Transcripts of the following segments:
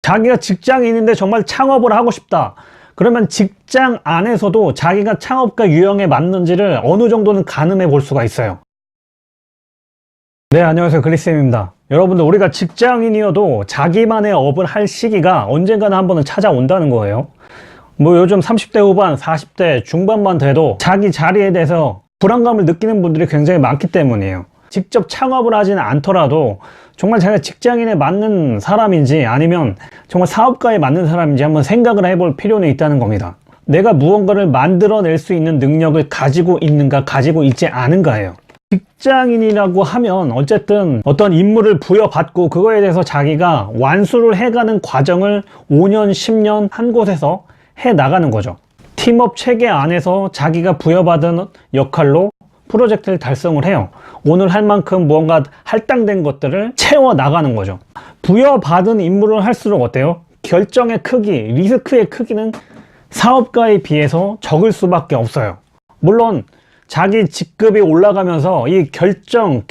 자기가 직장인인데 정말 창업을 하고 싶다. 그러면 직장 안에서도 자기가 창업가 유형에 맞는지를 어느 정도는 가늠해 볼 수가 있어요. 네, 안녕하세요. 그리쌤입니다. 여러분들, 우리가 직장인이어도 자기만의 업을 할 시기가 언젠가는 한 번은 찾아온다는 거예요. 뭐 요즘 30대 후반, 40대 중반만 돼도 자기 자리에 대해서 불안감을 느끼는 분들이 굉장히 많기 때문이에요. 직접 창업을 하지는 않더라도 정말 자기가 직장인에 맞는 사람인지 아니면 정말 사업가에 맞는 사람인지 한번 생각을 해볼 필요는 있다는 겁니다. 내가 무언가를 만들어낼 수 있는 능력을 가지고 있는가, 가지고 있지 않은가예요. 직장인이라고 하면 어쨌든 어떤 임무를 부여받고 그거에 대해서 자기가 완수를 해가는 과정을 5년, 10년 한 곳에서 해 나가는 거죠. 팀업 체계 안에서 자기가 부여받은 역할로 프로젝트를 달성을 해요. 오늘 할 만큼 무언가 할당된 것들을 채워 나가는 거죠. 부여받은 임무를 할수록 어때요? 결정의 크기, 리스크의 크기는 사업가에 비해서 적을 수밖에 없어요. 물론 자기 직급이 올라가면서 이 결정,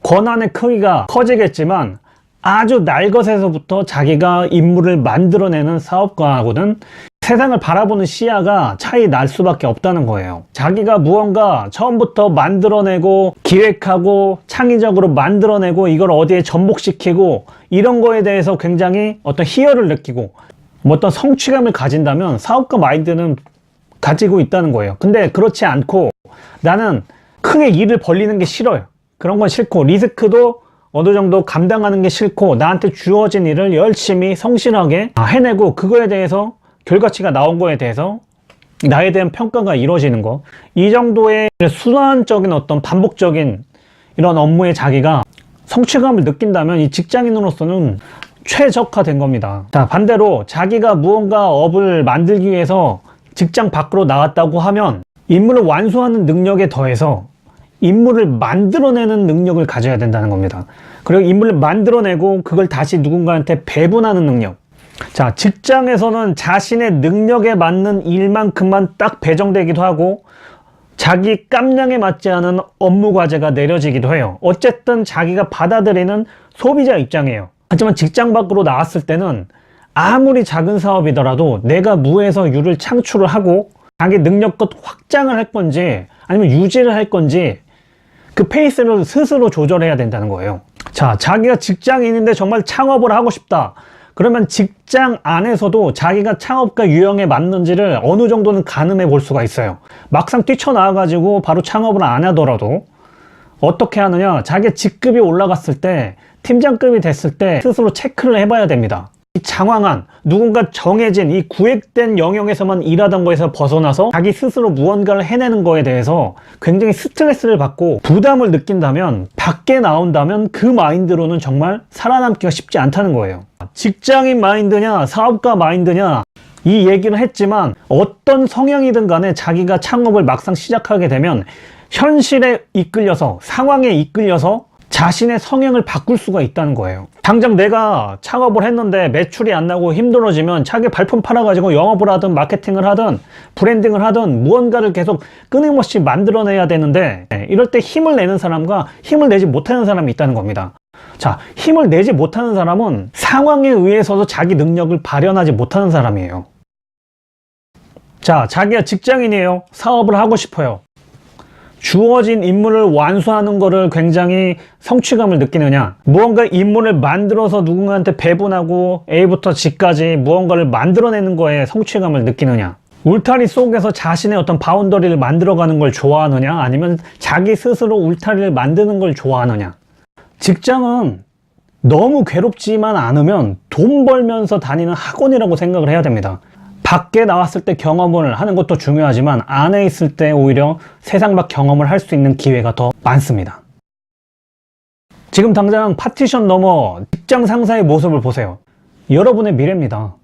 권한의 크기가 커지겠지만 아주 날것에서부터 자기가 임무를 만들어내는 사업가하고는 세상을 바라보는 시야가 차이 날 수밖에 없다는 거예요. 자기가 무언가 처음부터 만들어내고 기획하고 창의적으로 만들어내고 이걸 어디에 접목시키고 이런 거에 대해서 굉장히 어떤 희열을 느끼고 어떤 성취감을 가진다면 사업가 마인드는 가지고 있다는 거예요. 근데 그렇지 않고 나는 크게 일을 벌리는 게 싫어요. 그런 건 싫고 리스크도 어느 정도 감당하는 게 싫고 나한테 주어진 일을 열심히 성실하게 해내고 그거에 대해서 결과치가 나온 거에 대해서 나에 대한 평가가 이루어지는 거, 이 정도의 순환적인 어떤 반복적인 이런 업무에 자기가 성취감을 느낀다면 이 직장인으로서는 최적화된 겁니다. 자, 반대로 자기가 무언가 업을 만들기 위해서 직장 밖으로 나왔다고 하면 임무를 완수하는 능력에 더해서 임무를 만들어내는 능력을 가져야 된다는 겁니다. 그리고 임무를 만들어내고 그걸 다시 누군가한테 배분하는 능력. 자, 직장에서는 자신의 능력에 맞는 일만큼만 딱 배정되기도 하고 자기 깜냥에 맞지 않은 업무 과제가 내려지기도 해요. 어쨌든 자기가 받아들이는 소비자 입장이에요. 하지만 직장 밖으로 나왔을 때는 아무리 작은 사업이더라도 내가 무에서 유를 창출을 하고 자기 능력껏 확장을 할 건지 아니면 유지를 할 건지 그 페이스를 스스로 조절해야 된다는 거예요. 자, 자기가 직장인인데 정말 창업을 하고 싶다. 그러면 직장 안에서도 자기가 창업가 유형에 맞는지를 어느 정도는 가늠해 볼 수가 있어요. 막상 뛰쳐나와가지고 바로 창업을 안 하더라도 어떻게 하느냐, 자기 직급이 올라갔을 때, 팀장급이 됐을 때 스스로 체크를 해봐야 됩니다. 이 장황한 누군가 정해진 이 구획된 영역에서만 일하던 거에서 벗어나서 자기 스스로 무언가를 해내는 거에 대해서 굉장히 스트레스를 받고 부담을 느낀다면, 밖에 나온다면 그 마인드로는 정말 살아남기가 쉽지 않다는 거예요. 직장인 마인드냐 사업가 마인드냐 이 얘기를 했지만 어떤 성향이든 간에 자기가 창업을 막상 시작하게 되면 현실에 이끌려서, 상황에 이끌려서 자신의 성향을 바꿀 수가 있다는 거예요. 당장 내가 창업을 했는데 매출이 안 나고 힘들어지면 자기 발품 팔아가지고 영업을 하든 마케팅을 하든 브랜딩을 하든 무언가를 계속 끊임없이 만들어내야 되는데 이럴 때 힘을 내는 사람과 힘을 내지 못하는 사람이 있다는 겁니다. 자, 힘을 내지 못하는 사람은 상황에 의해서도 자기 능력을 발현하지 못하는 사람이에요. 자, 자기가 직장인이에요. 사업을 하고 싶어요. 주어진 임무를 완수하는 거를 굉장히 성취감을 느끼느냐, 무언가 임무를 만들어서 누군가한테 배분하고 A부터 G까지 무언가를 만들어내는 거에 성취감을 느끼느냐, 울타리 속에서 자신의 어떤 바운더리를 만들어가는 걸 좋아하느냐, 아니면 자기 스스로 울타리를 만드는 걸 좋아하느냐. 직장은 너무 괴롭지만 않으면 돈 벌면서 다니는 학원이라고 생각을 해야 됩니다. 밖에 나왔을 때 경험을 하는 것도 중요하지만 안에 있을 때 오히려 세상 밖 경험을 할 수 있는 기회가 더 많습니다. 지금 당장 파티션 넘어 직장 상사의 모습을 보세요. 여러분의 미래입니다.